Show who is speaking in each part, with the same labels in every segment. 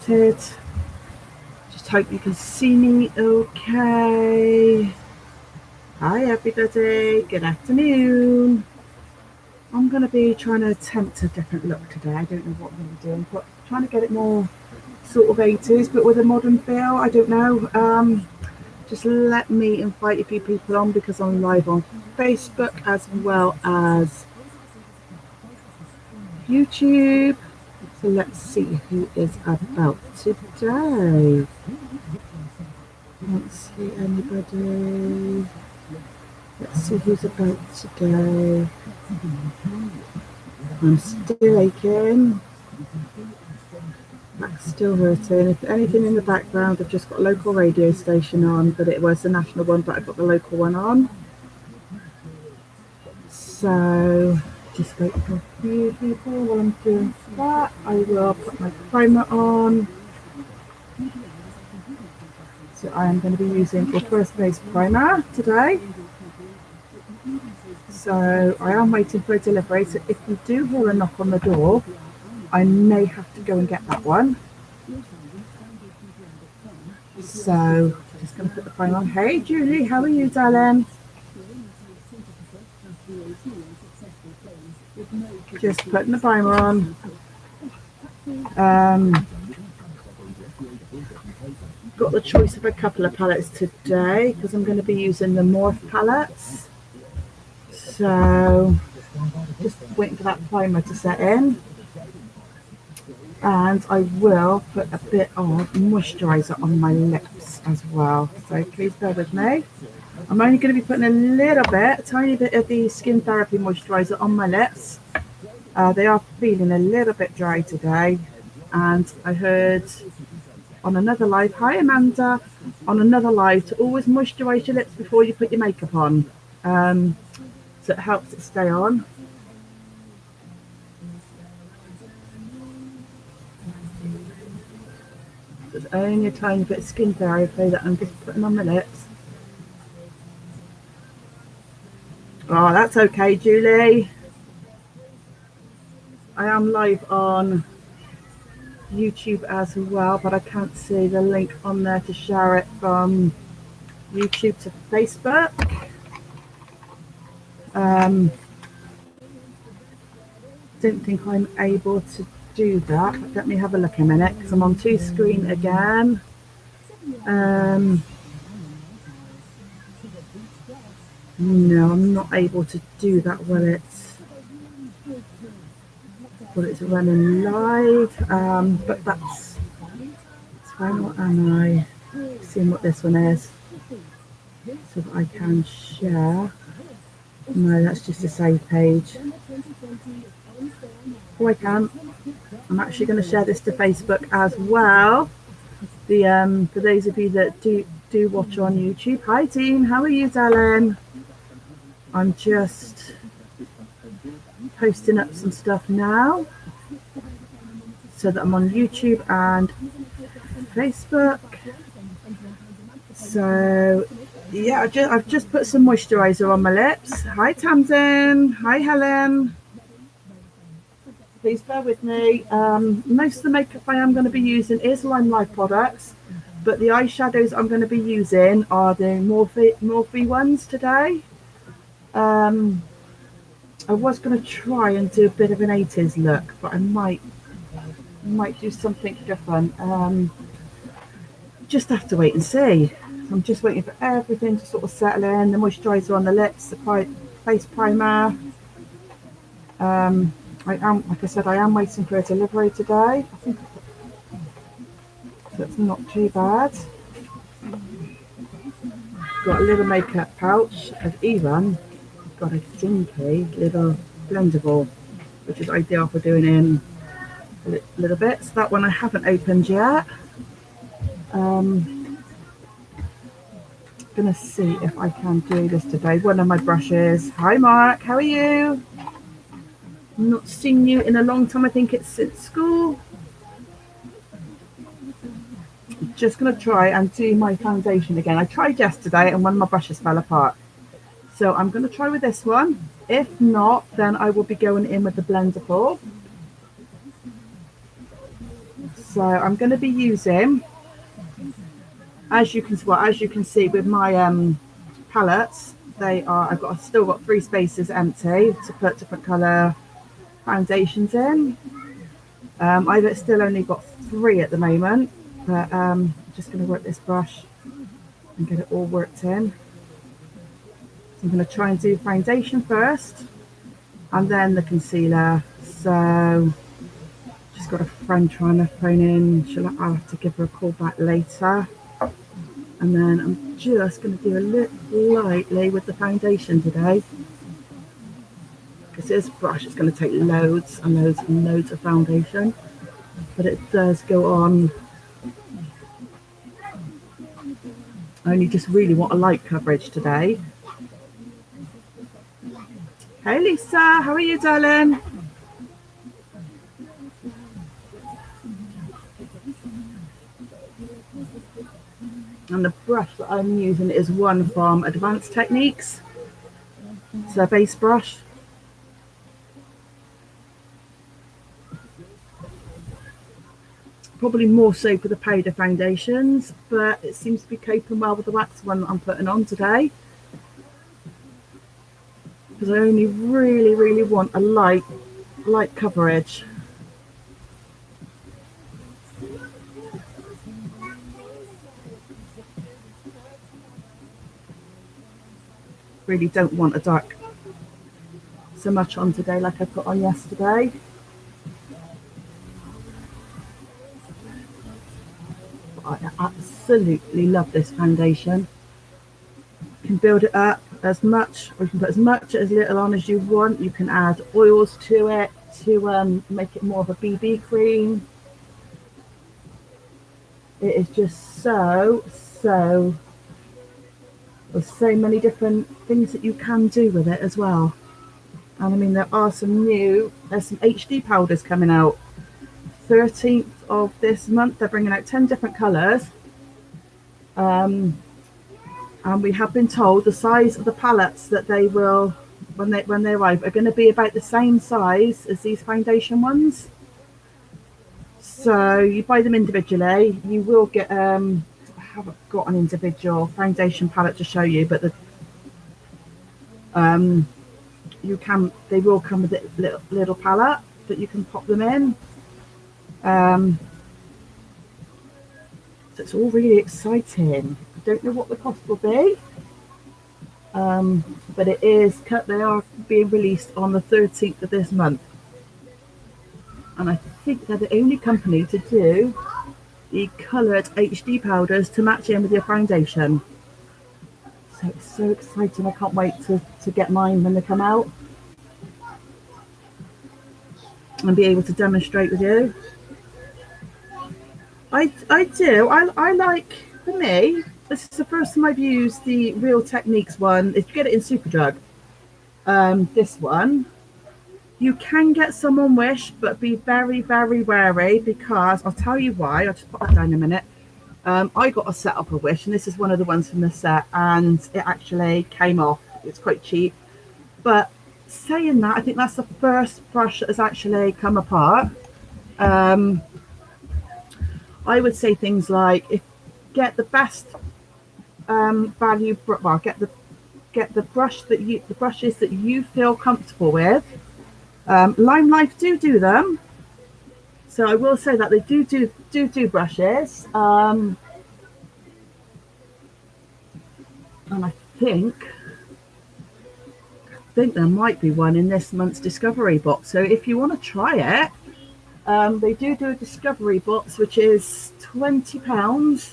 Speaker 1: started. Just hope you can see me okay. Hi everybody, good afternoon. I'm going to be trying to attempt a different look today. I don't know what I'm going to be doing, but trying to get it more sort of 80s, but with a modern feel. I don't know. Just let me invite a few people on because I'm live on Facebook as well as YouTube. So let's see who is about today. Can't see anybody. Let's see who's about today. I'm still aching. Back's still hurting. If anything in the background, I've just got a local radio station on, but it was the national one, but I've got the local one on. So just wait for a few people while I'm doing that. I will put my primer on. So I am going to be using the First Base primer today. So I am waiting for a delivery. So if you do hear a knock on the door, I may have to go and get that one. So just going to put the primer on. Hey Julie, how are you, darling? Just putting the primer on. Got the choice of a couple of palettes today because I'm going to be using the Morphe palettes. So just waiting for that primer to set in. And I will put a bit of moisturiser on my lips as well. So please bear with me. I'm only going to be putting a tiny bit of the Skin Therapy moisturiser on my lips. They are feeling a little bit dry today. And I heard on another live, hi Amanda, on another live to always moisturise your lips before you put your makeup on. So it helps it stay on. There's only a tiny bit of Skin Therapy that I'm just putting on my lips. Oh, that's okay, Julie. I am live on YouTube as well, but I can't see the link on there to share it from YouTube to Facebook. Don't think I'm able to do that. Let me have a look a minute because I'm on two screen again. No, I'm not able to do that when it's running live. But that's fine. What am I? Seeing what this one is so that I can share. No, that's just a save page. Oh, I can't. I'm actually going to share this to Facebook as well. For those of you that do watch on YouTube. Hi team, how are you, darling? I'm just posting up some stuff now so that I'm on YouTube and Facebook. So yeah, I've just put some moisturiser on my lips. Hi Tamsin, hi Helen. Please bear with me. Most of the makeup I am going to be using is Limelight products, but the eyeshadows I'm going to be using are the Morphe ones today. I was going to try and do a bit of an 80s look, but I might do something different. Just have to wait and see. I'm just waiting for everything to sort of settle in. The moisturiser on the lips, the face primer. Like I said, I am waiting for a delivery today. I think that's not too bad. Got a little makeup pouch of Evan. Got a dinky little blendable, which is ideal for doing in little bits. That one I haven't opened yet. Gonna see if I can do this today. One of my brushes. Hi Mark, how are you? Not seen you in a long time. I think it's since school. Just gonna try and do my foundation again. I tried yesterday and one of my brushes fell apart. So I'm gonna try with this one. If not, then I will be going in with the blendable. So I'm going to be using, as you can see with my palettes, I've still got 3 spaces empty to put different colour foundations in. I've still only got 3 at the moment, but I'm just going to work this brush and get it all worked in. So I'm going to try and do foundation first and then the concealer. So just got a friend trying to phone in. I'll have to give her a call back later. And then I'm just going to do a little lightly with the foundation today, because this brush is going to take loads and loads and loads of foundation, but it does go on. I only just really want a light coverage today. Hey Lisa, how are you, darling? And the brush that I'm using is one from Advanced Techniques. It's a base brush. Probably more so for the powder foundations, but it seems to be coping well with the wax one that I'm putting on today, because I only really want a light coverage. Really don't want a dark so much on today like I put on yesterday. I absolutely love this foundation. You can build it up as much, or you can put as much as little on as you want. You can add oils to it to make it more of a BB cream. It is just there's so many different things that you can do with it as well. And I mean, there's some HD powders coming out. 13th of this month, they're bringing out 10 different colours. And we have been told the size of the palettes that they will, when they arrive, are going to be about the same size as these foundation ones. So you buy them individually. You will get I haven't got an individual foundation palette to show you, but they will come with a little palette that you can pop them in. So it's all really exciting. I don't know what the cost will be, but they are being released on the 13th of this month, and I think they're the only company to do the coloured HD powders to match in with your foundation. So it's so exciting. I can't wait to get mine when they come out and be able to demonstrate with you. I do. I like, for me, this is the first time I've used the Real Techniques one. If you get it in Superdrug, this one, you can get some on Wish, but be very wary, because I'll tell you why. I'll just put that down in a minute. I got a set up a Wish, and this is one of the ones from the set, and it actually came off. It's quite cheap, but saying that, I think that's the first brush that has actually come apart. I would say things like, get the best value. Well, get the brushes that you feel comfortable with. Lime Life do them, so I will say that they do brushes. And I think there might be one in this month's discovery box. So if you want to try it, they do a discovery box, which is £20,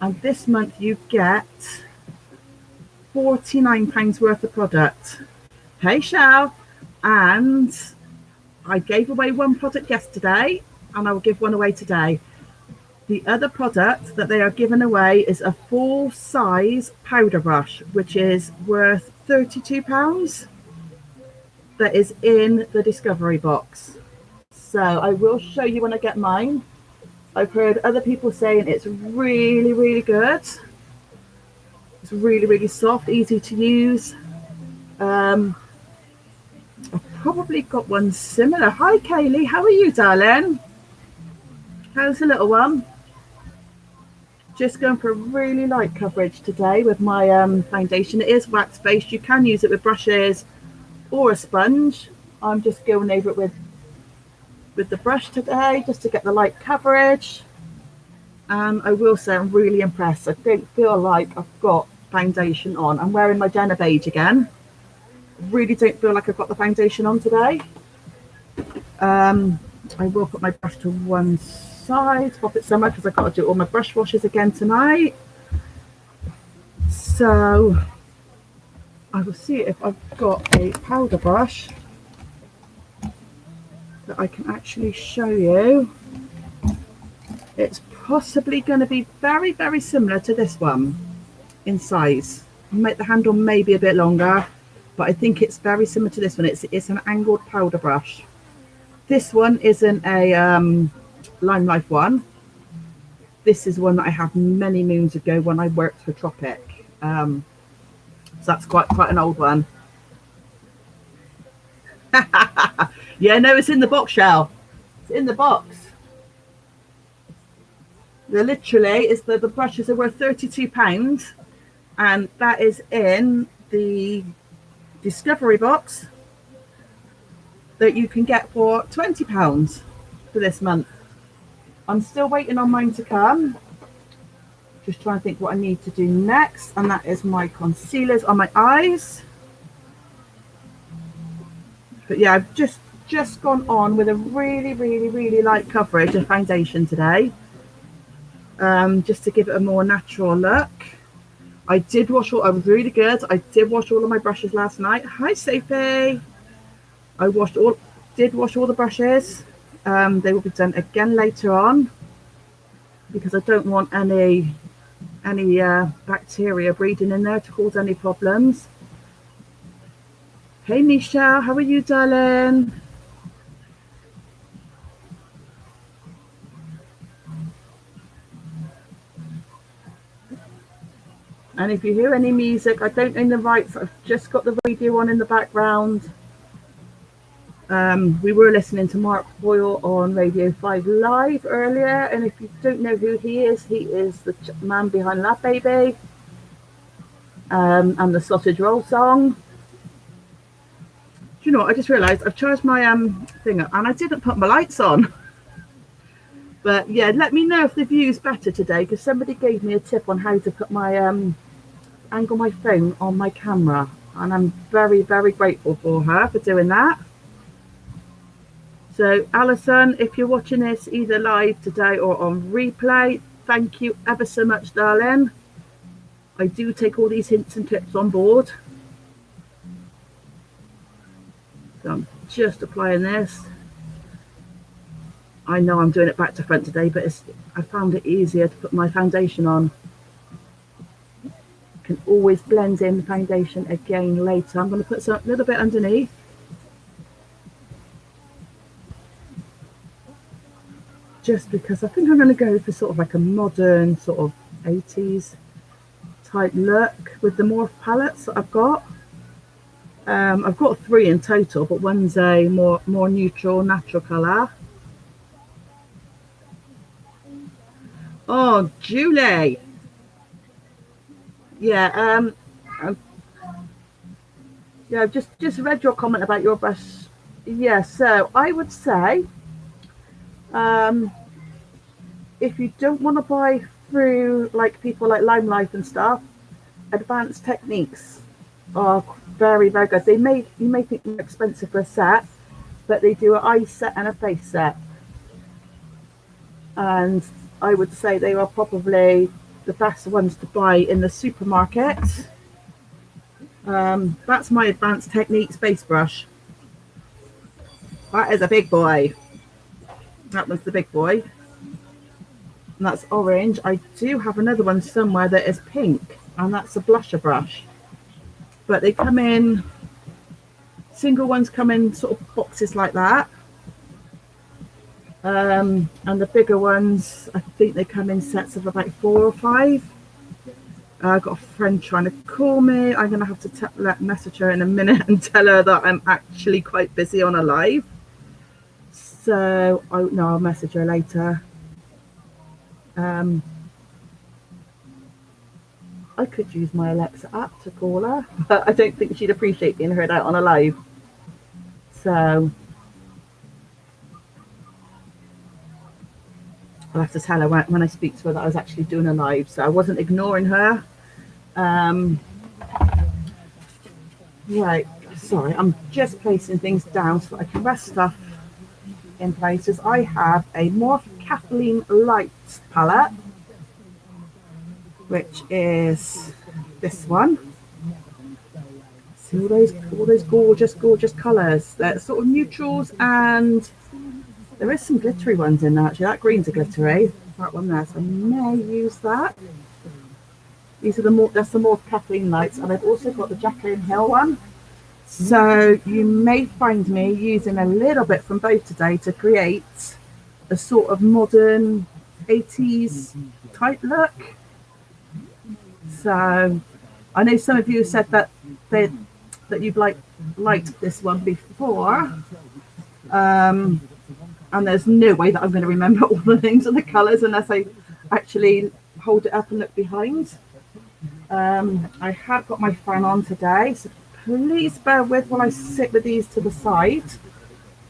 Speaker 1: and this month you get £49 worth of product. Hey, Shell. And I gave away one product yesterday, and I will give one away today. The other product that they are giving away is a full size powder brush, which is worth £32. That is in the discovery box. So I will show you when I get mine. I've heard other people saying it's really good. It's really soft, easy to use. I've probably got one similar. Hi Kaylee, how are you, darling? How's the little one? Just going for a really light coverage today with my foundation. It is wax based. You can use it with brushes or a sponge. I'm just going over it with the brush today just to get the light coverage. And I will say I'm really impressed. I don't feel like I've got foundation on. I'm wearing my Jenna Beige again. Really don't feel like I've got the foundation on today. I will put my brush to one side, pop it somewhere because I've got to do all my brush washes again tonight. So I will see if I've got a powder brush that I can actually show you. It's possibly going to be very, very similar to this one in size. Make the handle maybe a bit longer, but I think it's very similar to this one. It's an angled powder brush. This one isn't a Lime Life one. This is one that I had many moons ago when I worked for Tropic. So that's quite an old one. Yeah, no, it's in the box, Shell. It's in the box. They're literally, the brushes are worth £32, and that is in the Discovery box that you can get for £20 for this month. I'm still waiting on mine to come. Just trying to think what I need to do next, and that is my concealers on my eyes. But yeah, I've just gone on with a really light coverage of foundation today, just to give it a more natural look. I was really good. I did wash all of my brushes last night. Hi, Sophie. I did wash all the brushes. They will be done again later on because I don't want any bacteria breeding in there to cause any problems. Hey, Michelle, how are you, darling? And if you hear any music, I don't own the rights. I've just got the radio on in the background. We were listening to Mark Boyle on Radio 5 Live earlier, and if you don't know who he is the man behind Lab Baby and the Sausage Roll song. Do you know what? I just realised I've charged my thing up and I didn't put my lights on. But yeah, let me know if the view's better today, because somebody gave me a tip on how to put my angle my phone on my camera, and I'm very grateful for her for doing that. So Alison, if you're watching this either live today or on replay, thank you ever so much, darling. I do take all these hints and tips on board. So I'm just applying this. I know I'm doing it back to front today, but I found it easier to put my foundation on. Can always blend in the foundation again later. I'm going to put a little bit underneath. Just because I think I'm going to go for sort of like a modern sort of 80s type look with the Morphe palettes that I've got. I've got 3 in total, but one's a more neutral, natural colour. Oh, Julie. Yeah, yeah, I've just read your comment about your brush. Yeah, so I would say if you don't want to buy through like people like Lime Life and stuff, Advanced Techniques are very good. You may think they're expensive for a set, but they do an eye set and a face set, and I would say they are probably the best ones to buy in the supermarket. That's my Advanced Techniques base brush. That is a big boy. That was the big boy. And that's orange. I do have another one somewhere that is pink, and that's a blusher brush. But they come in, single ones come in sort of boxes like that. And the bigger ones, I think they come in sets of about 4 or 5. I've got a friend trying to call me. I'm going to have to message her in a minute and tell her that I'm actually quite busy on a live. So I'll message her later. I could use my Alexa app to call her, but I don't think she'd appreciate being heard out on a live. So I'll have to tell her when I speak to her that I was actually doing a live. So I wasn't ignoring her. Right, sorry, I'm just placing things down so I can rest stuff in places. I have a Morphe Kathleen Lights palette, which is this one. See all those gorgeous colours. They're sort of neutrals, and there is some glittery ones in there actually. That green's a glittery, that one there, so I may use that. These are that's the Morphe Kathleen Lights, and I've also got the Jaclyn Hill one. So you may find me using a little bit from both today to create a sort of modern 80s type look. So I know some of you said that you've liked this one before, and there's no way that I'm going to remember all the names of the colours unless I actually hold it up and look behind. I have got my fan on today, so please bear with while I sit with these to the side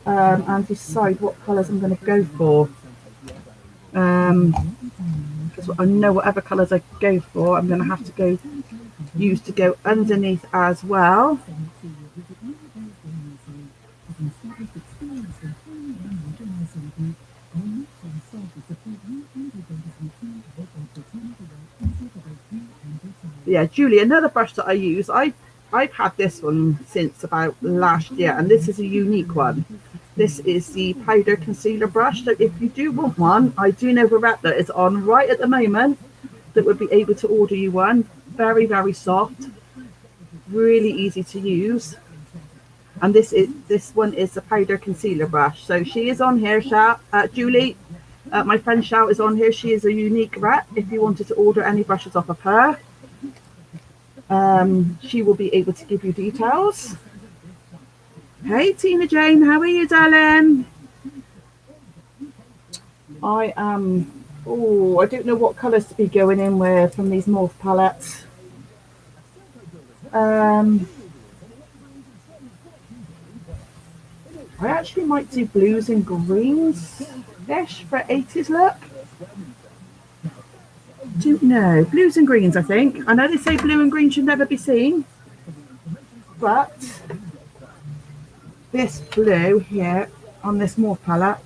Speaker 1: and decide what colours I'm going to go for. Because I know whatever colours I go for, I'm going to have to use to go underneath as well. Yeah, Julie, another brush that I use, I've had this one since about last year, and this is a unique one. This is the powder concealer brush. So if you do want one, I do know a rep that is on right at the moment that would be able to order you one. Very, very soft, really easy to use. And this one is the powder concealer brush. So she is on here, Julie. My friend Shout is on here. She is a unique rep. If you wanted to order any brushes off of her, she will be able to give you details. Hey Tina Jane, how are you, darling? I don't know what colours to be going in with from these Morphe palettes. I actually might do blues and greens-ish for 80s look. Don't know. Blues and greens, I think. I know they say blue and green should never be seen, but this blue here on this Morphe palette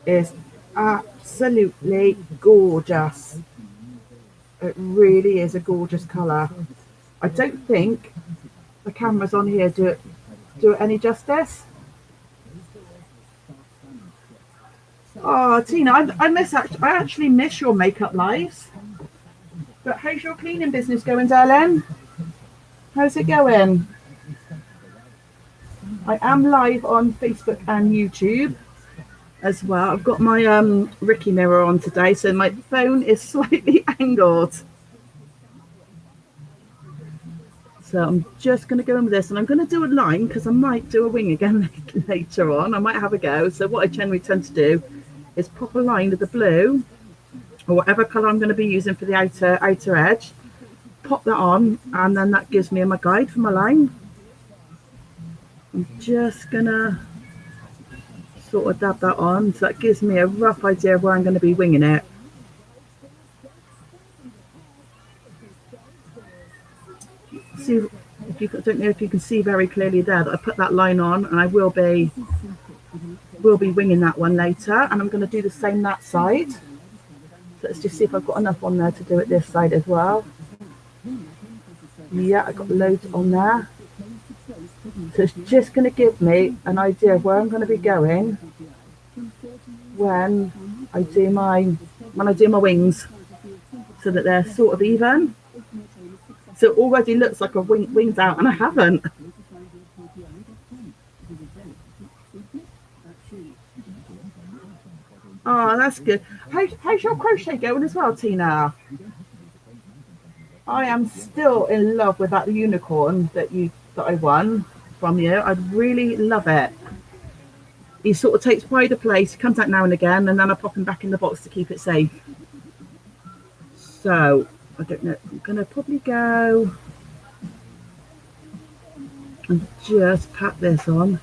Speaker 1: is absolutely gorgeous. It really is a gorgeous colour. I don't think the cameras on here do it any justice. Oh, Tina, I actually miss your makeup lives. But how's your cleaning business going, darling? How's it going? I am live on Facebook and YouTube as well. I've got my Ricky mirror on today, so my phone is slightly angled. So I'm just going to go in with this, and I'm going to do a line because I might do a wing again later on. I might have a go. So what I generally tend to do is pop a line with the blue or whatever colour I'm going to be using for the outer edge, pop that on, and then that gives me my guide for my line. I'm just going to sort of dab that on, so that gives me a rough idea of where I'm going to be winging it. See, I don't know if you can see very clearly there that I put that line on, and I will be winging that one later, and I'm going to do the same that side. So let's just see if I've got enough on there to do it this side as well. Yeah, I got loads on there. So it's just going to give me an idea of where I'm going to be going when I do my wings, so that they're sort of even. So it already looks like a winged out, and I haven't. Oh, that's good. How's your crochet going as well, Tina? I am still in love with that unicorn that I won from you. I really love it. He sort of takes pride of place. He comes out now and again, and then I pop him back in the box to keep it safe. So I don't know, I'm going to probably go and just pat this on.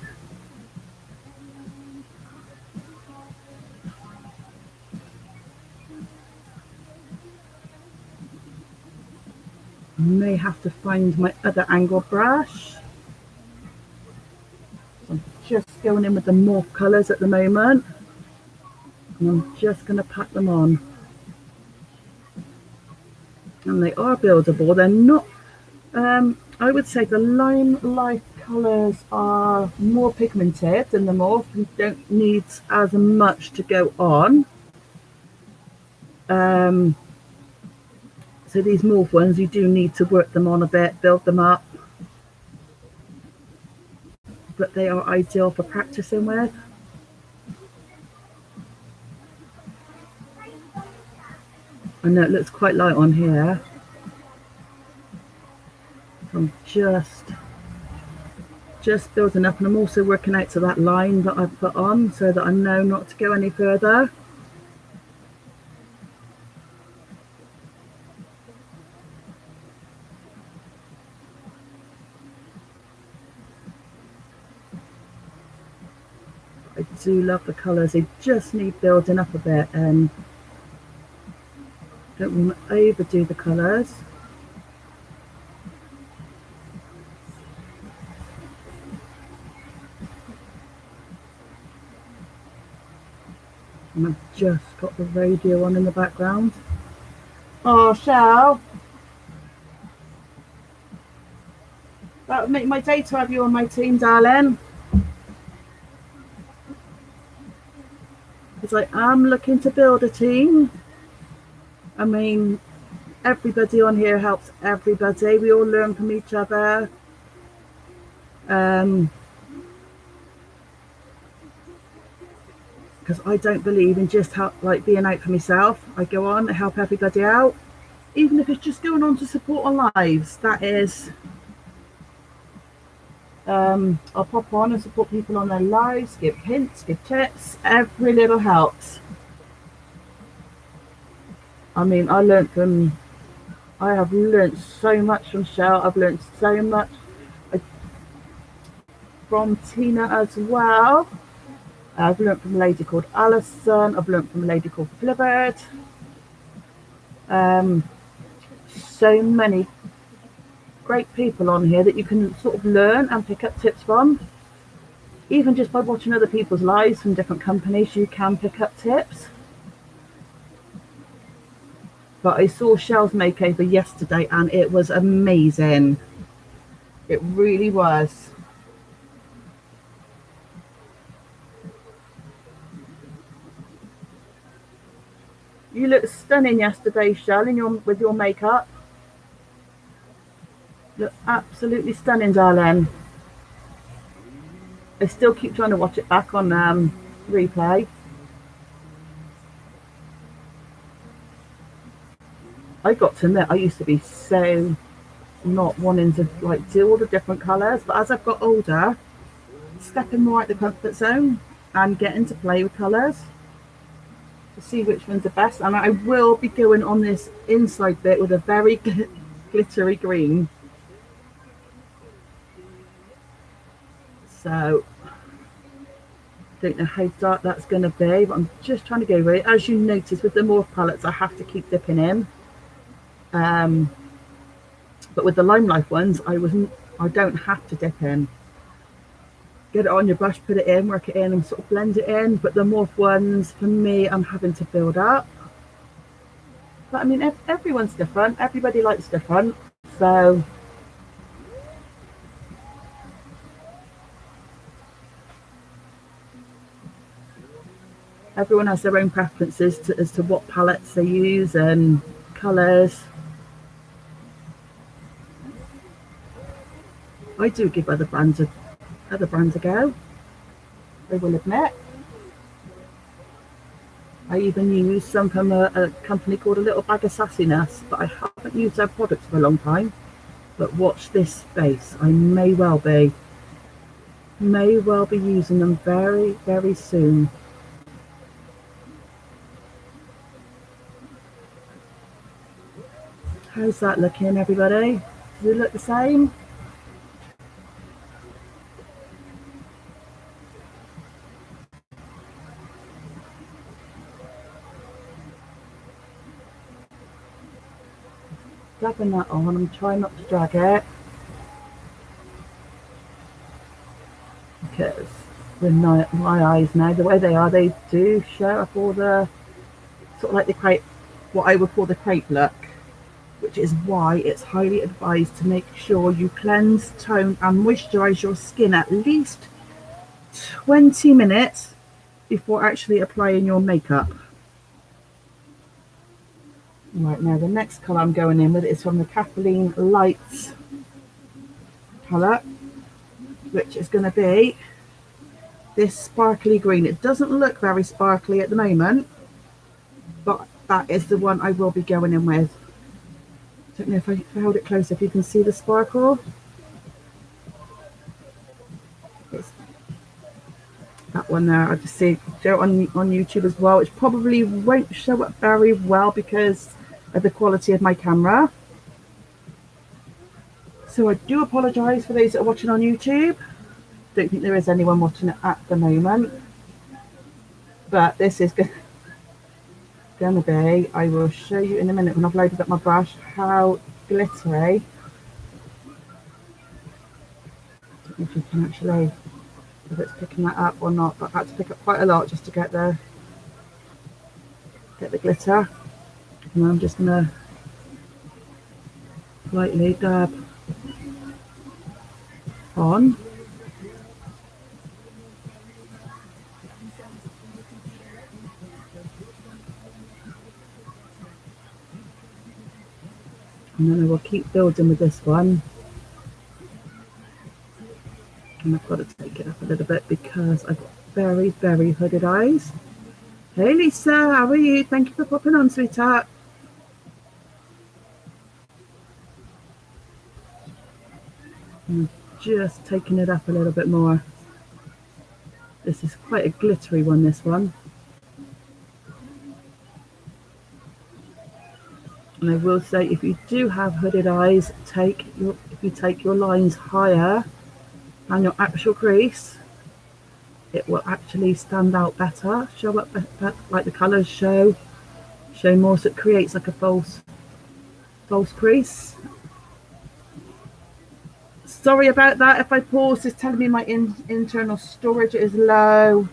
Speaker 1: May have to find my other angle brush. So I'm just going in with the morph colours at the moment, and I'm just going to pat them on. And they are buildable. They're not, I would say the Lime Life colours are more pigmented than the morph. You don't need as much to go on. So these morph ones, you do need to work them on a bit, build them up. But they are ideal for practicing with. I know it looks quite light on here. So I'm just building up, and I'm also working out to that line that I've put on so that I know not to go any further. I do love the colours. They just need building up a bit, and don't want to overdo the colours. And I've just got the radio on in the background. Oh, Shell, that would make my day to have you on my team, darling. Because I am looking to build a team. I mean, everybody on here helps everybody. We all learn from each other. Because I don't believe in just being out for myself. I go on to help everybody out, even if it's just going on to support on lives. That is, I'll pop on and support people on their lives, give hints, give tips. Every little helps. I mean, I have learned so much from Shell. I've learned so much from Tina as well. I've learned from a lady called Alison. I've learned from a lady called Flibbered. So many great people on here that you can sort of learn and pick up tips from. Even just by watching other people's lives from different companies, you can pick up tips. But I saw Shell's makeover yesterday and it was amazing. It really was. You looked stunning yesterday, Shell, with your makeup. You look absolutely stunning, darling. I still keep trying to watch it back on replay. I got to admit, I used to be so not wanting to do all the different colours, but as I've got older, stepping more out the comfort zone and getting to play with colours to see which one's the best. And I will be going on this inside bit with a very glittery green. So I don't know how dark that's going to be, but I'm just trying to go with it. As you notice with the morph palettes, I have to keep dipping in. But with the Lime Life ones, I don't have to dip in. Get it on your brush, put it in, work it in, and sort of blend it in. But the morph ones, for me, I'm having to build up. But I mean, everyone's different. Everybody likes different. So everyone has their own preferences as to what palettes they use and colours. I do give other brands a go, I will admit. I even use some from a company called A Little Bag of Sassiness, but I haven't used their products for a long time. But watch this space. I may well be using them very, very soon. How's that looking, everybody? Does it look the same? Dabbing that on. I'm trying not to drag it because with my eyes now, the way they are, they do show up all the sort of like the crepe, what I would call the crepe look, which is why it's highly advised to make sure you cleanse, tone and moisturize your skin at least 20 minutes before actually applying your makeup. Right, now the next colour I'm going in with is from the Kathleen Lights colour, which is going to be this sparkly green. It doesn't look very sparkly at the moment, but that is the one I will be going in with. Don't know if I hold it close, if you can see the sparkle. It's that one there. I just see it on YouTube as well, which probably won't show up very well because of the quality of my camera. So I do apologise for those that are watching on YouTube. Don't think there is anyone watching it at the moment, but this is going to be, I will show you in a minute when I've loaded up my brush, how glittery. I don't know if you can actually, if it's picking that up or not, but I had to pick up quite a lot just to get the glitter. And I'm just going to lightly dab on. And then I will keep building with this one. And I've got to take it up a little bit because I've got very, very hooded eyes. Hey Lisa, how are you? Thank you for popping on, sweetheart. I'm just taking it up a little bit more. This is quite a glittery one, this one. And I will say, if you do have hooded eyes, if you take your lines higher than your actual crease, it will actually stand out better, show up better, like the colours show more, so it creates like a false crease. Sorry about that. If I pause, it's telling me my internal storage is low.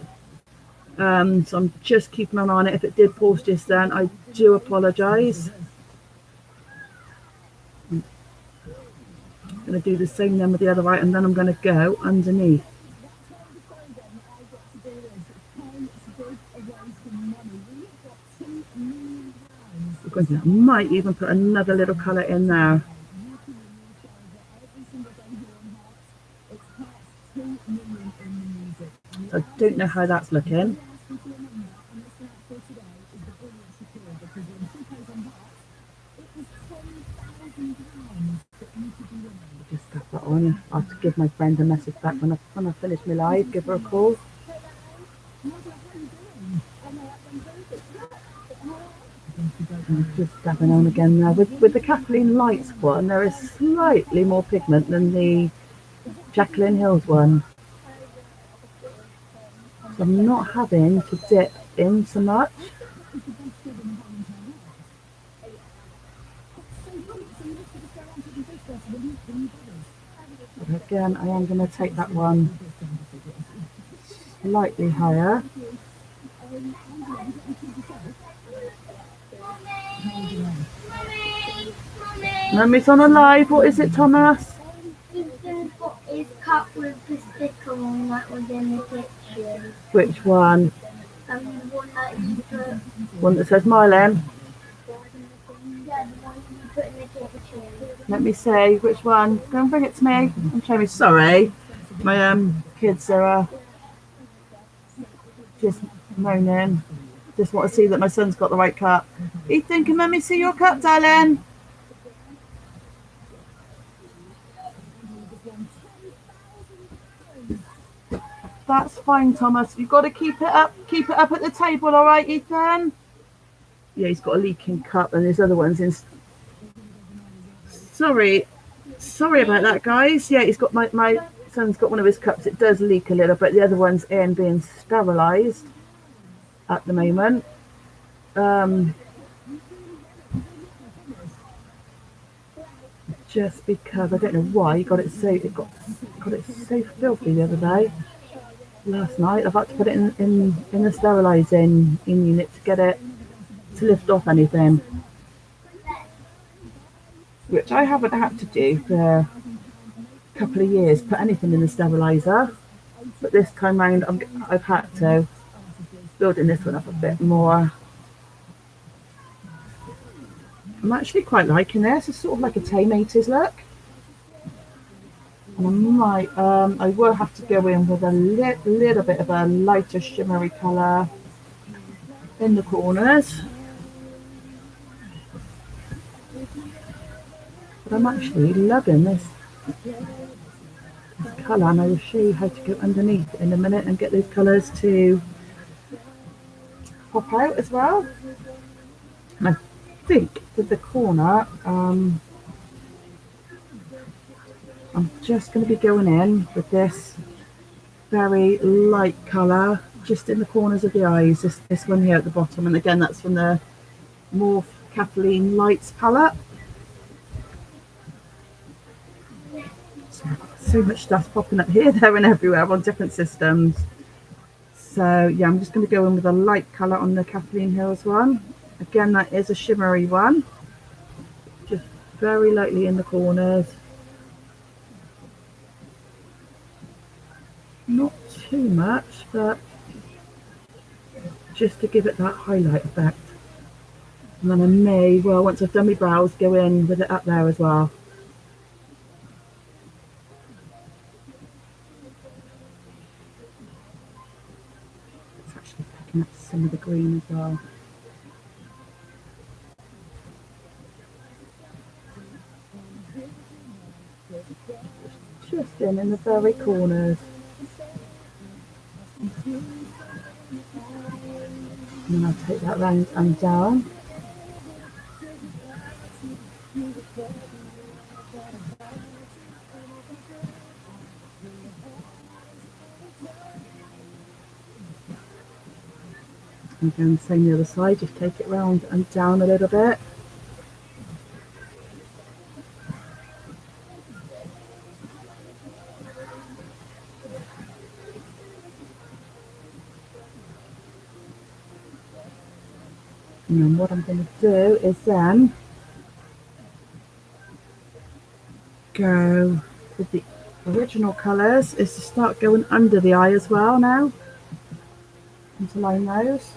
Speaker 1: So I'm just keeping an eye on it. If it did pause just then, I do apologise. I'm going to do the same then with the other eye, and then I'm going to go underneath. I might even put another little colour in there. I don't know how that's looking. Just tap that on. I'll have to give my friend a message back when I finish my live. Give her a call. I'm just dabbing on again now. With the Kathleen Lights one, there is slightly more pigment than the Jaclyn Hills one. So I'm not having to dip in so much. But again, I am going to take that one slightly higher. Mummy's on a live. What is it, Thomas?
Speaker 2: He's going to put his cup with the sticker on that was in the kitchen.
Speaker 1: Which one?
Speaker 2: The one that you put.
Speaker 1: One that says Mylem.
Speaker 2: Yeah, the one you put in the kitchen.
Speaker 1: Let me see which one. Go and bring it to me. I'm showing you. Sorry, my kids are just moaning. Just want to see that my son's got the right cup. Ethan, can Mummy see your cup, darling? That's fine, Thomas. You've got to keep it up. Keep it up at the table, all right, Ethan? Yeah, he's got a leaking cup, and there's other ones in. sorry about that, guys. Yeah, he's got my son's got one of his cups. It does leak a little, but the other one's in being sterilised at the moment. Just because I don't know why he got it so filthy the other day. Last night I've had to put it in the sterilising unit to get it to lift off anything, which I haven't had to do for a couple of years. Put anything in the steriliser, but this time round I've had to. Building this one up a bit more. I'm actually quite liking this. It's sort of like a Tay-Maters look. And I will have to go in with a little bit of a lighter shimmery colour in the corners. But I'm actually loving this colour, and I will show you how to go underneath in a minute and get those colours to pop out as well. And I think with the corner, I'm just going to be going in with this very light colour just in the corners of the eyes, this one here at the bottom, and again that's from the Morphe Kathleen Lights palette. So much stuff popping up here, there and everywhere on different systems. So yeah, I'm just going to go in with a light colour on the Kathleen Hills one. Again, that is a shimmery one, just very lightly in the corners. Not too much, but just to give it that highlight effect. And then I may, well, once I've done my brows, go in with it up there as well. It's actually picking up some of the green as well. Just in the very corners. And then I'll take that round and down. And again, same the other side, just take it round and down a little bit. And then what I'm going to do is then go with the original colours, is to start going under the eye as well now, and to line those.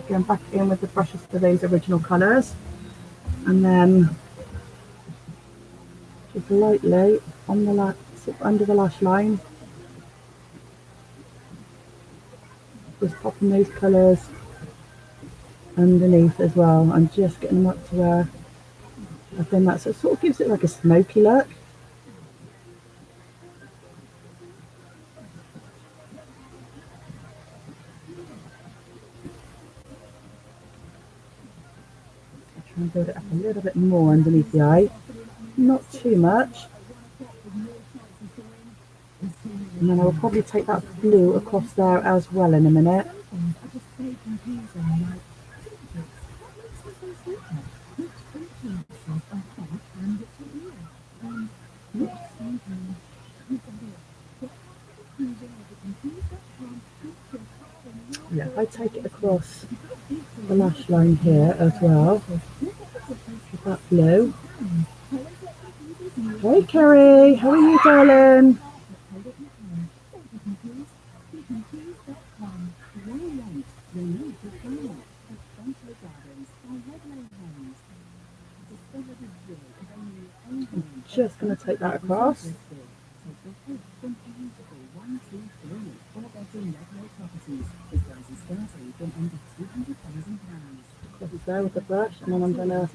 Speaker 1: Again, back in with the brushes for those original colours, and then just lightly on the under the lash line, just popping those colours underneath as well, and just getting them up to where I've done that, so it sort of gives it like a smoky look. I'll try and build it up a little bit more underneath the eye, not too much. And then I will probably take that blue across there as well in a minute. Yeah, if I take it across the lash line here as well, with that blue. Hey Kerry, how are you, darling? I'm just going to take that across. Across there with the brush, and then I'm going to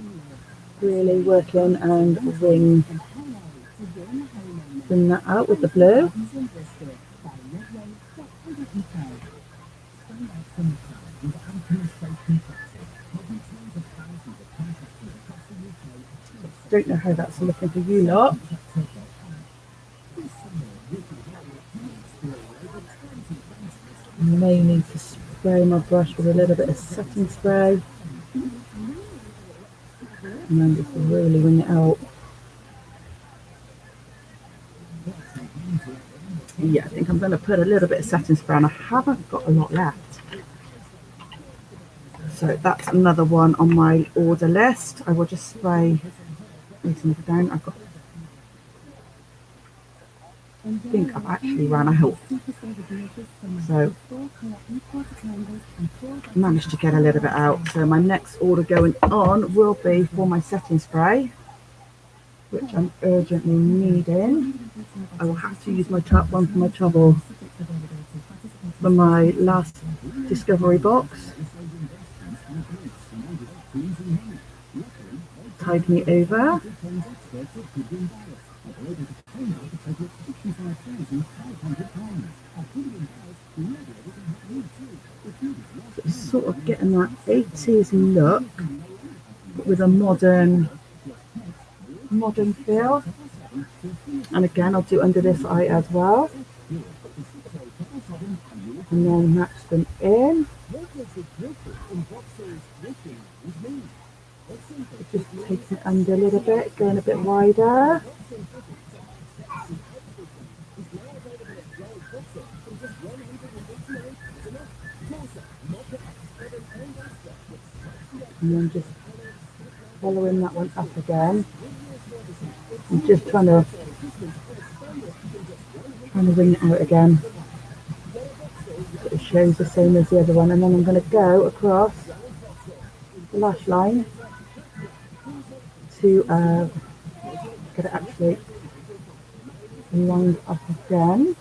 Speaker 1: really work in and wing that out with the blue. Don't know how that's looking for you lot. I may need to spray my brush with a little bit of setting spray. And then just really wing it out. Yeah, I think I'm going to put a little bit of setting spray on. I haven't got a lot left. So that's another one on my order list. I will just spray it down. I think I've actually run out. So managed to get a little bit out. So my next order going on will be for my setting spray, which I'm urgently needing. I will have to use my top one for my trouble for my last discovery box. Tide me over. It's sort of getting that 80s look with a modern feel. And again, I'll do under this eye as well. And then match them in. Just taking it under a little bit, going a bit wider. And then just following that one up again. I'm just trying to wing it out again. So it shows the same as the other one. And then I'm going to go across the lash line to get it actually lined up again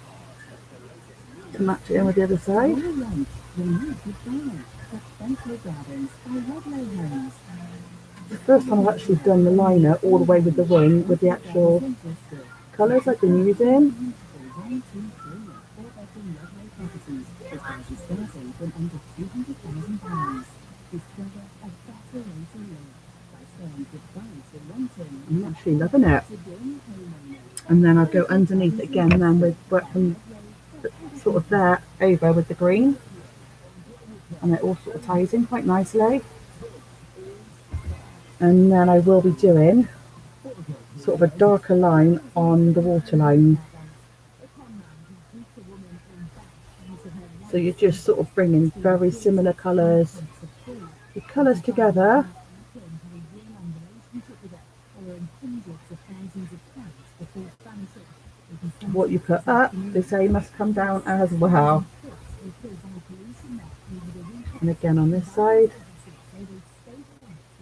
Speaker 1: to match it in with the other side. The first time I've actually done the liner all the way with the wing with the actual colours I've been using. I'm actually loving it. And then I'll go underneath it again then with work from sort of there over with the green. And it all sort of ties in quite nicely. And then I will be doing sort of a darker line on the waterline. So you're just sort of bringing very similar colours, the colours together. What you put up, they say must come down as well. And again on this side,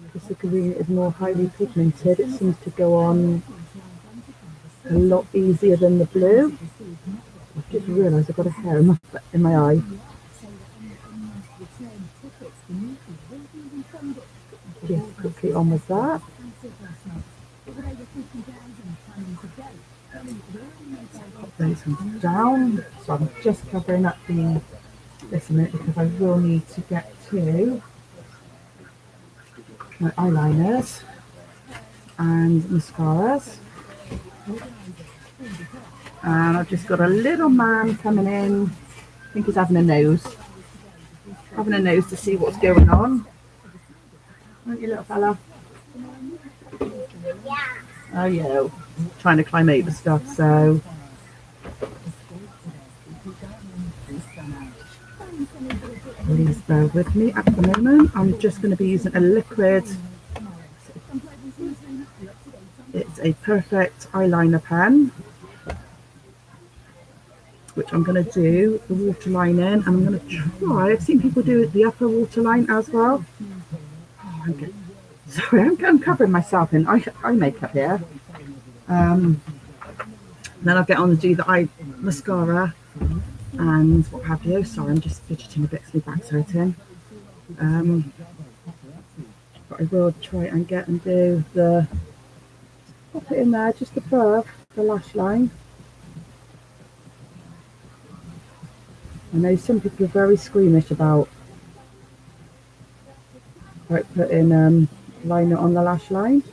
Speaker 1: because the green is more highly pigmented, it seems to go on a lot easier than the blue. I've just realised I've got a hair in my eye. Just quickly on with that. Pop those ones down. So I'm just covering up this a minute because I will need to get to my eyeliners and mascaras. And I've just got a little man coming in. I think he's having a nose. Having a nose to see what's going on. Aren't you, little fella?
Speaker 2: Yeah.
Speaker 1: Oh yeah, trying to climb over stuff, so. Please bear with me at the moment. I'm just going to be using a liquid. It's a Perfect eyeliner pen, which I'm going to do the waterline in, and I'm going to try. I've seen people do the upper waterline as well. Okay. Sorry, I'm covering myself in eye makeup here. Then I'll get on and do the eye mascara and what have you. Sorry, I'm just fidgeting a bit because my back's hurting. But I will try and get and do the, pop it in there just above the lash line. I know some people are very squeamish about putting liner on the lash line.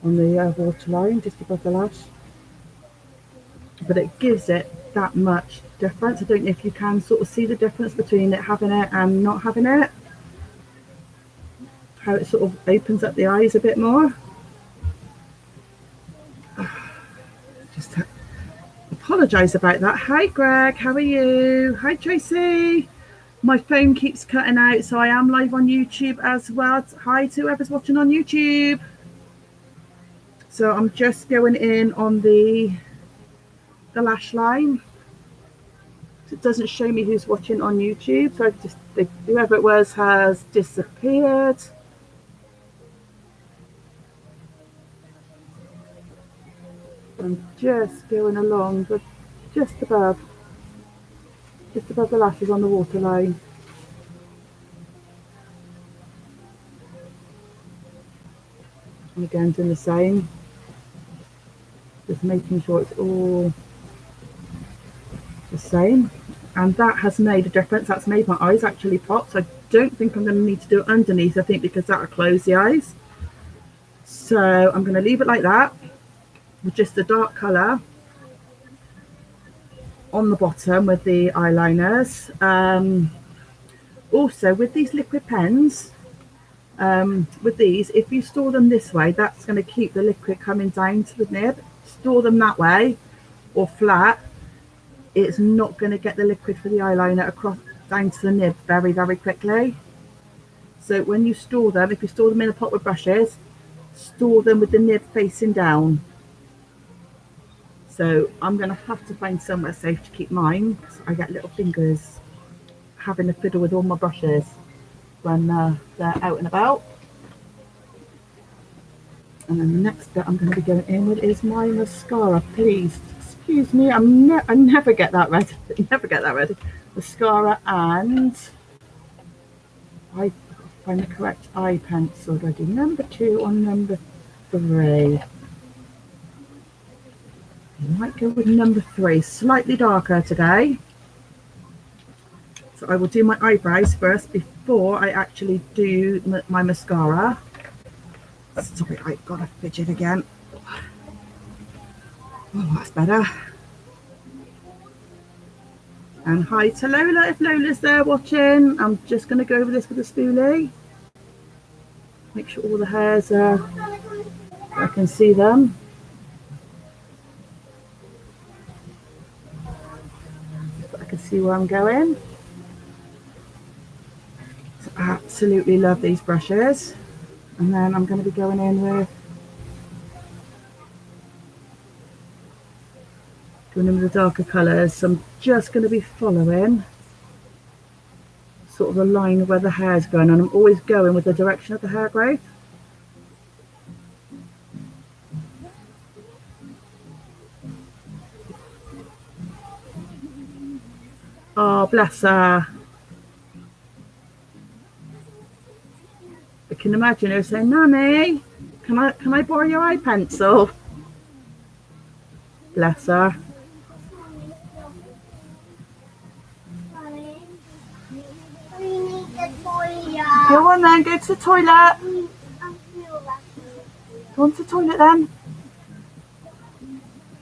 Speaker 1: on the waterline, just above the lash. But it gives it that much difference. I don't know if you can sort of see the difference between it having it and not having it. How it sort of opens up the eyes a bit more. Just apologise about that. Hi Greg, how are you? Hi Tracy. My phone keeps cutting out, so I am live on YouTube as well. Hi to whoever's watching on YouTube. So I'm just going in on the lash line. It doesn't show me who's watching on YouTube, so I've just, whoever it was has disappeared. I'm just going along, but just above the lashes on the waterline. And again, doing the same, just making sure it's all the same. And that has made a difference. That's made my eyes actually pop. So I don't think I'm going to need to do it underneath. I think because that'll close the eyes. So I'm going to leave it like that with just the dark colour on the bottom with the eyeliners. Also with these liquid pens, with these, if you store them this way, that's going to keep the liquid coming down to the nib. Store them that way or flat, it's not going to get the liquid for the eyeliner across down to the nib very, very quickly. So when you store them, if you store them in a pot with brushes, store them with the nib facing down. So I'm going to have to find somewhere safe to keep mine, because I get little fingers having a fiddle with all my brushes when they're out and about. And then the next bit I'm going to be going in with is my mascara. Please excuse me, I never get that ready. Never get that ready. Mascara, and I find the correct eye pencil ready. Number 2 or number 3. I might go with number 3. Slightly darker today. So I will do my eyebrows first before I actually do my mascara. Sorry, I've got a fidget again. Oh, that's better. And hi to Lola, if Lola's there watching. I'm just going to go over this with a spoolie. Make sure all the hairs are, I can see them. But I can see where I'm going. So I absolutely love these brushes. And then I'm going to be going in with the darker colours. So I'm just going to be following sort of the line where the hair's going, and I'm always going with the direction of the hair growth. Oh, bless her. I can imagine her saying, "Nanny, can I borrow your eye pencil?" Bless her. Go on then, go to the toilet. Go on to the toilet then.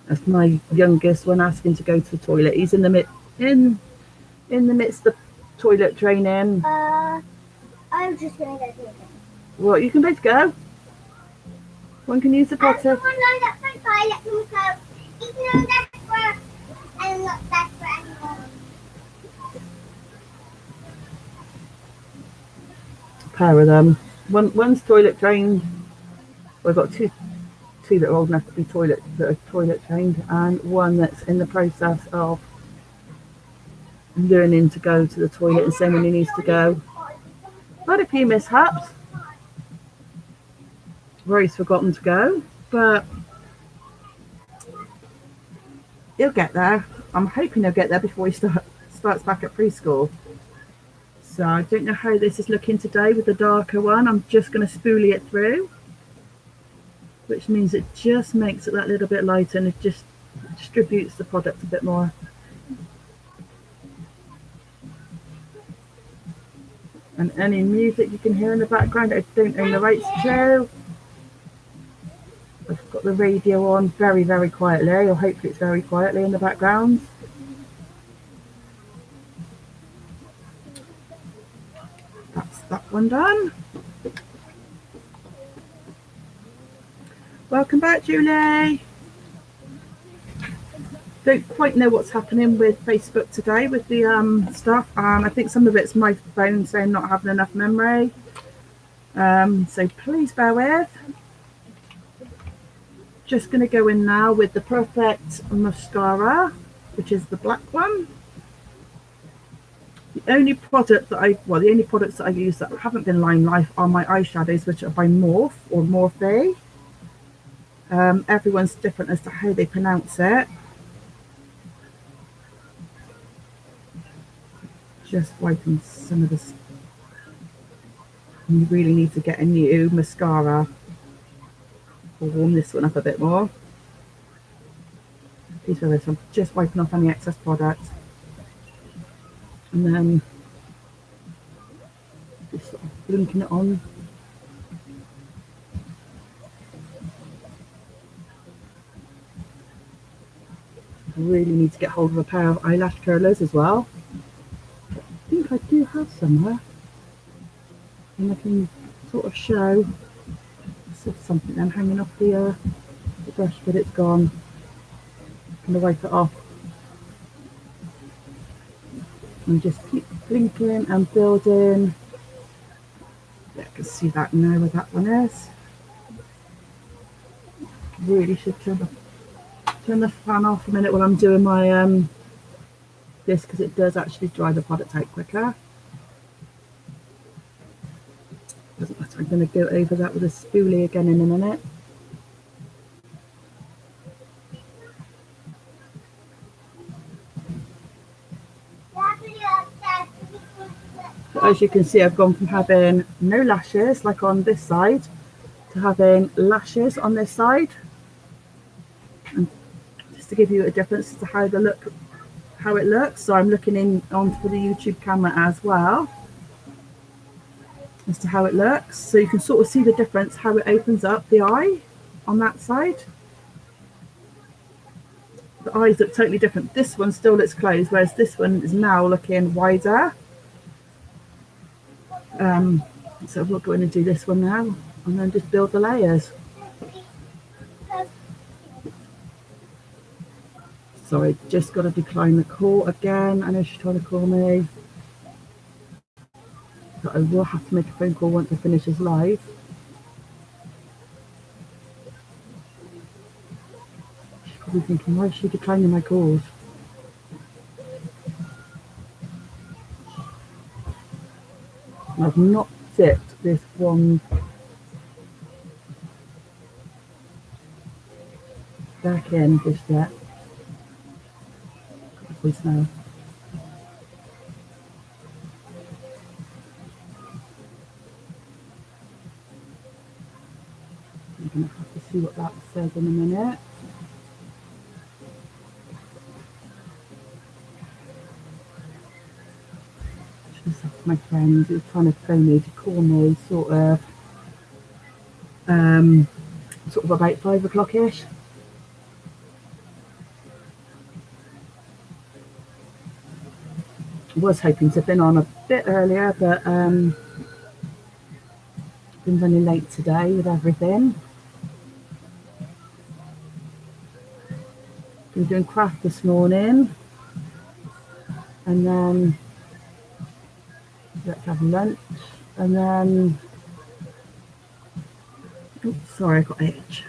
Speaker 1: That's my youngest one asking to go to the toilet. He's in the midst of toilet training.
Speaker 2: I'm just gonna go to the toilet.
Speaker 1: Well, you can both go. One can use the potty.
Speaker 2: Someone lined up my toilet themselves. It's no desperate. I'm not desperate anymore.
Speaker 1: Pair of them. One's toilet trained. Well, I've got two that are old enough to be toilet trained, and one that's in the process of learning to go to the toilet and saying when he needs to go. Had a few mishaps where he's forgotten to go, but he'll get there. I'm hoping he'll get there before he starts back at preschool. So I don't know how this is looking today with the darker one. I'm just going to spoolie it through, which means it just makes it that little bit lighter, and it just distributes the product a bit more. And any music you can hear in the background, I don't own the rights to. I've got the radio on very, very quietly, or hopefully it's very quietly in the background. That's that one done. Welcome back, Julie. Don't quite know what's happening with Facebook today with the stuff. I think some of it's my phone saying not having enough memory. So please bear with. Just going to go in now with the Perfect mascara, which is the black one. The only products that I use that haven't been Lime Life are my eyeshadows, which are by Morphe or Morphe. Everyone's different as to how they pronounce it. Just wiping some of this. You really need to get a new mascara. We'll warm this one up a bit more. Please feel this. I'm just wiping off any excess product. And then just sort of blinking it on. I really need to get hold of a pair of eyelash curlers as well. I think I do have somewhere. And I can sort of show something then hanging off the brush, but it's gone. I'm going to wipe it off. And just keep blinking and building. Yeah, I can see that now where that one is. Really should turn the fan off a minute while I'm doing my this, because it does actually dry the product out quicker. Doesn't matter. I'm going to go over that with a spoolie again in a minute. So as you can see, I've gone from having no lashes like on this side to having lashes on this side. And just to give you a difference as to how it looks. So I'm looking in onto the YouTube camera as well as to how it looks. So you can sort of see the difference, how it opens up the eye on that side. The eyes look totally different. This one still looks closed, whereas this one is now looking wider. So we'll go in and do this one now, and then just build the layers. Sorry, just got to decline the call again. I know she's trying to call me, but I will have to make a phone call once I finish this live. She's probably thinking, why is she declining my calls? I've not dipped this one back in just yet. Please no. I'm going to have to see what that says in a minute. Just my friend who's trying to phone me to call me sort of about 5 o'clock-ish. I was hoping to have been on a bit earlier, but been running late today with everything. Been doing craft this morning, and then let's have lunch, and then oops, sorry, I got itch.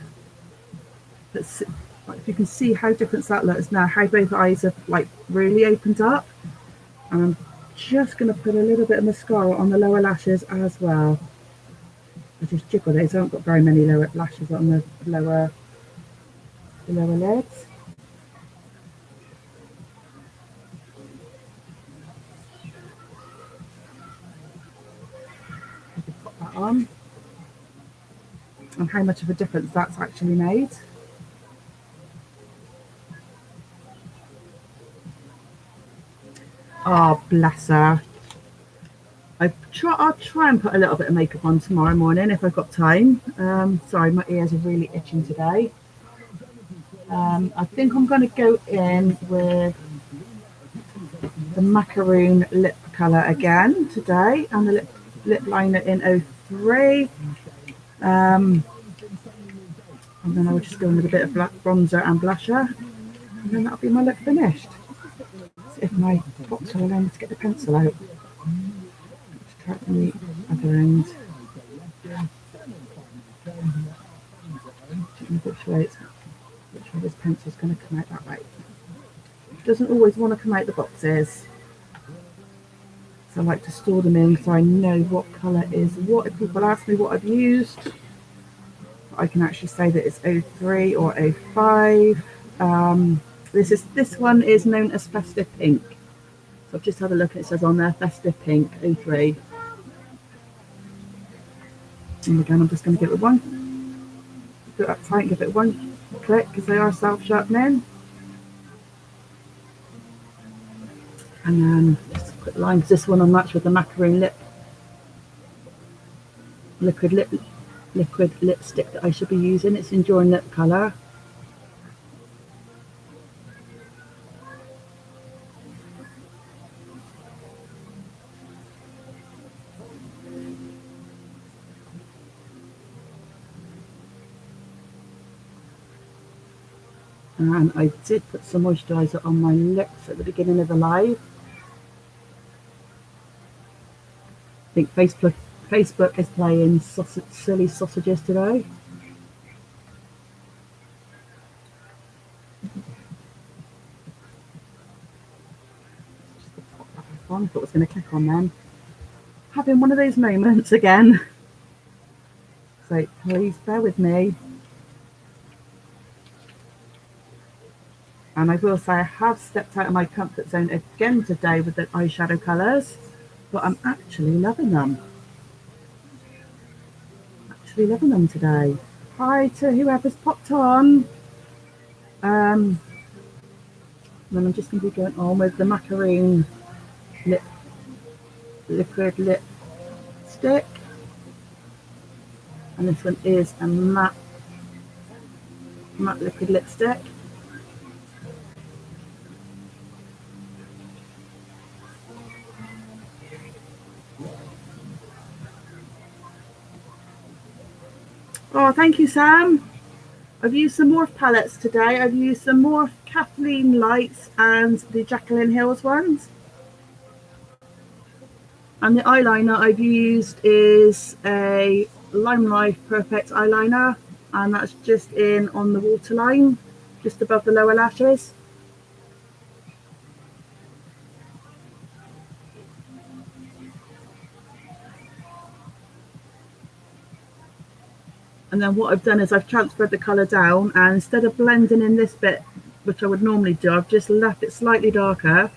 Speaker 1: Let's see, if you can see how different that looks now, how both eyes have like really opened up. And I'm just going to put a little bit of mascara on the lower lashes as well. I just jiggle those. I haven't got very many lower lashes on the lower lids. I can pop that on. And how much of a difference that's actually made. Oh, bless her. I'll try and put a little bit of makeup on tomorrow morning if I've got time. Sorry, my ears are really itching today. I think I'm going to go in with the macaroon lip colour again today, and the lip liner in 03. And then I will just go in with a bit of black bronzer and blusher, and then that'll be my look finished. See if my box will allow me to get the pencil out. Let's try it from the other end. Which way this pencil's going to come out that way. It doesn't always want to come out the boxes, so I like to store them in so I know what colour is what. If people ask me what I've used, I can actually say that it's 03 or 05. This one is known as Festive Pink. So I've just had a look, it says on there Festive Pink 03. And again, I'm just going to give it one. Do it up tight, give it one click because they are self-sharpening. And then just a quick line, because this one will match with the macaroon liquid lipstick that I should be using. It's Enjoying Lip colour. And I did put some moisturiser on my lips at the beginning of the live. I think Facebook is playing silly sausages today. I thought it was going to click on then. Having one of those moments again. So please bear with me. And I will say I have stepped out of my comfort zone again today with the eyeshadow colours, but I'm actually loving them. Today. Hi to whoever's popped on. Then I'm just going to be going on with the macaroon liquid lip stick. And this one is a matte liquid lipstick. Oh, thank you, Sam. I've used some Morphe palettes today. I've used some Morphe Kathleen Lights and the Jacqueline Hills ones. And the eyeliner I've used is a Lime Life Perfect eyeliner, and that's just in on the waterline, just above the lower lashes. And then what I've done is I've transferred the colour down, and instead of blending in this bit, which I would normally do, I've just left it slightly darker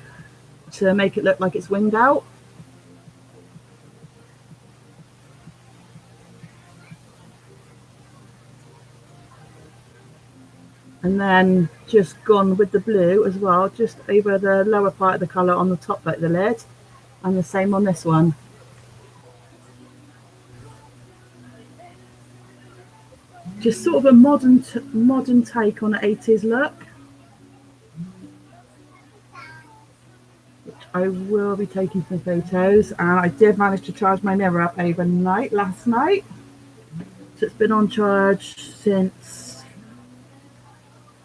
Speaker 1: to make it look like it's winged out. And then just gone with the blue as well, just over the lower part of the colour on the top like the lid, and the same on this one. Just sort of a modern take on an 80s look, which I will be taking some photos. And I did manage to charge my mirror up overnight last night, so it's been on charge since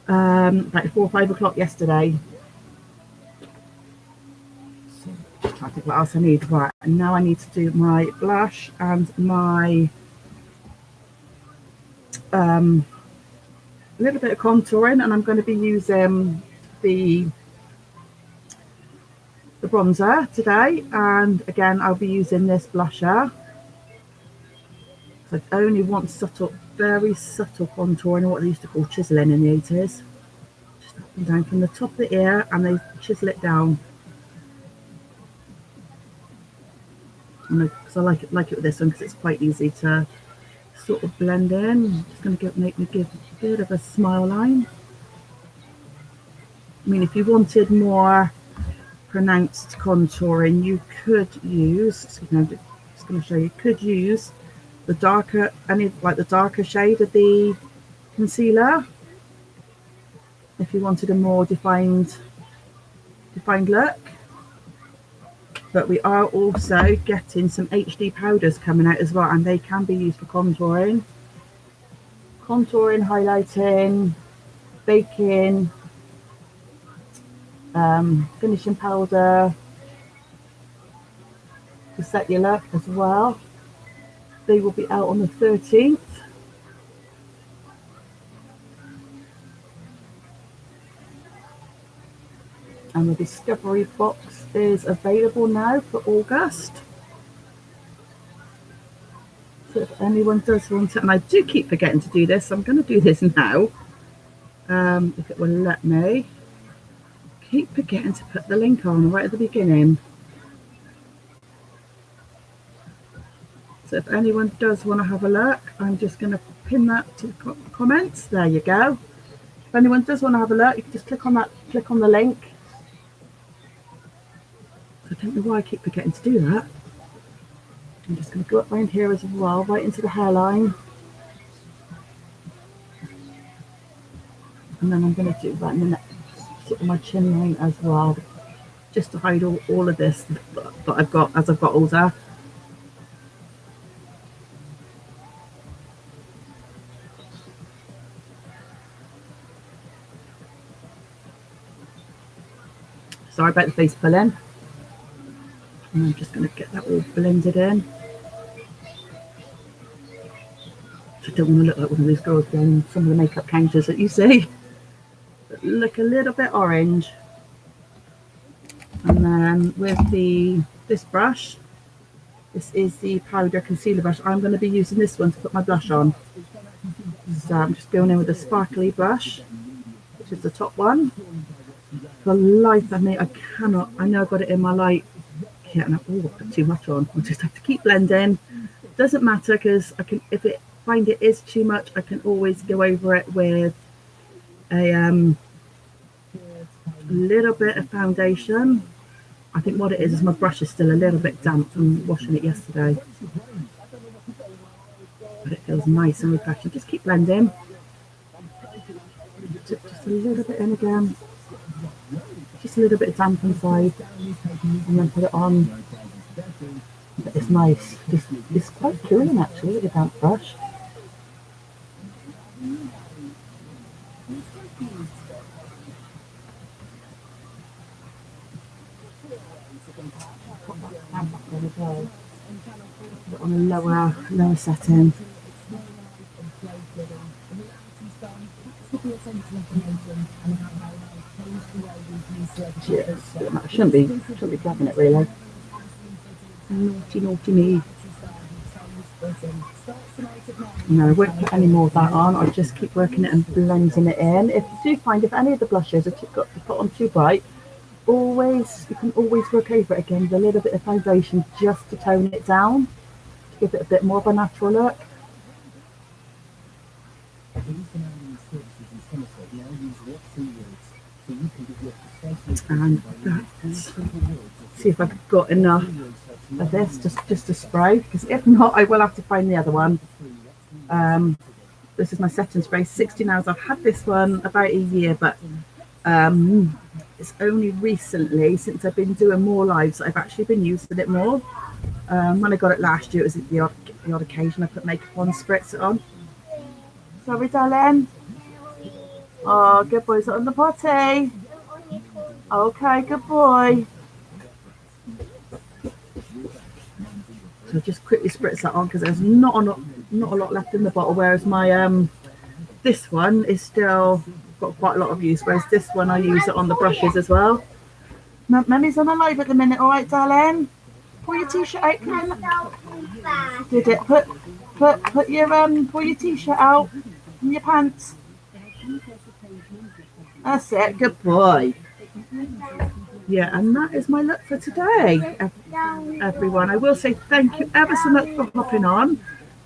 Speaker 1: about 4 or 5 o'clock yesterday. So just trying to think what else I need. Right, and now I need to do my blush and my a little bit of contouring, and I'm going to be using the bronzer today, and again I'll be using this blusher. So I only want subtle, very subtle contouring, or what they used to call chiseling in the 80s. Just up and down from the top of the ear, and they chisel it down. Because I like it with this one, because it's quite easy to sort of blend in. I'm just going to make me give a bit of a smile line. I mean, if you wanted more pronounced contouring, you could use, excuse me, I'm just going to show you, could use the darker, the darker shade of the concealer if you wanted a more defined look. But we are also getting some HD powders coming out as well, and they can be used for contouring, highlighting, baking, finishing powder to set your look as well. They will be out on the 13th. And the Discovery box is available now for August. So if anyone does want it, and I do keep forgetting to do this, I'm going to do this now. If it will let me. Keep forgetting to put the link on right at the beginning. So if anyone does want to have a look, I'm just going to pin that to the comments. There you go. If anyone does want to have a look, you can just click on the link. I don't know why I keep forgetting to do that. I'm just going to go up around here as well, right into the hairline. And then I'm going to do that in the neck, sort of my chin line as well, just to hide all of this that I've got as I've got older. Sorry about the face pulling. And I'm just going to get that all blended in. I don't want to look like one of those girls doing some of the makeup counters that you see. But look a little bit orange. And then with this brush, this is the powder concealer brush. I'm going to be using this one to put my blush on. So I'm just going in with a sparkly brush, which is the top one. For life of me, I cannot, I know I've got it in my light. Yeah, and I put too much on. I just have to keep blending. Doesn't matter, because I can, if it find it is too much, I can always go over it with a little bit of foundation. I think what it is my brush is still a little bit damp from washing it yesterday, but it feels nice and refreshing. Just keep blending. Just a little bit in again. Just a little bit of damp inside, and then put it on. But it's nice. It's quite cooling actually with a damp brush. There we go. Put it on a lower setting. Yes, I shouldn't be grabbing it really. Naughty me. No, I won't put any more of that on. I'll just keep working it and blending it in. If you do find if any of the blushes that you've got to put on too bright, you can always work over it again with a little bit of foundation just to tone it down, to give it a bit more of a natural look. And that's, see if I've got enough of this just to spray, because if not I will have to find the other one. This is my setting spray, 60 Nails. I've had this one about a year, but it's only recently, since I've been doing more lives, I've actually been using it more. When I got it last year, it was the odd occasion I put makeup on, spritz it on. Sorry darling. Oh, good boy's on the potty. Okay, good boy. So just quickly spritz that on, because there's not a lot left in the bottle, whereas my this one is still got quite a lot of use, whereas this one I use it on the brushes as well. Mummy's on a live at the minute, all right darling? Pull your t-shirt out, come on. Did it? Put your pull your t-shirt out and your pants. That's it, good boy. Yeah, and that is my look for today, everyone. I will say thank you ever so much for hopping on.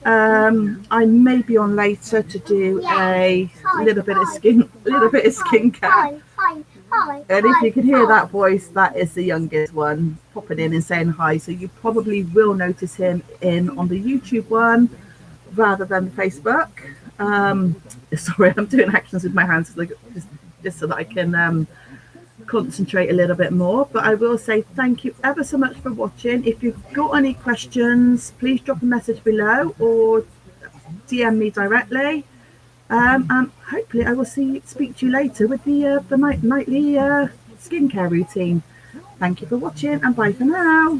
Speaker 1: I may be on later to do a little bit of skincare.
Speaker 2: Hi.
Speaker 1: And if
Speaker 2: Hi,
Speaker 1: you can hear
Speaker 2: hi.
Speaker 1: that voice, that is the youngest one popping in and saying hi. So you probably will notice him in on the YouTube one rather than the Facebook. Sorry, I'm doing actions with my hands like just so that I can concentrate a little bit more. But I will say thank you ever so much for watching. If you've got any questions, please drop a message below or DM me directly. And hopefully I will speak to you later with the nightly skincare routine. Thank you for watching and bye for now.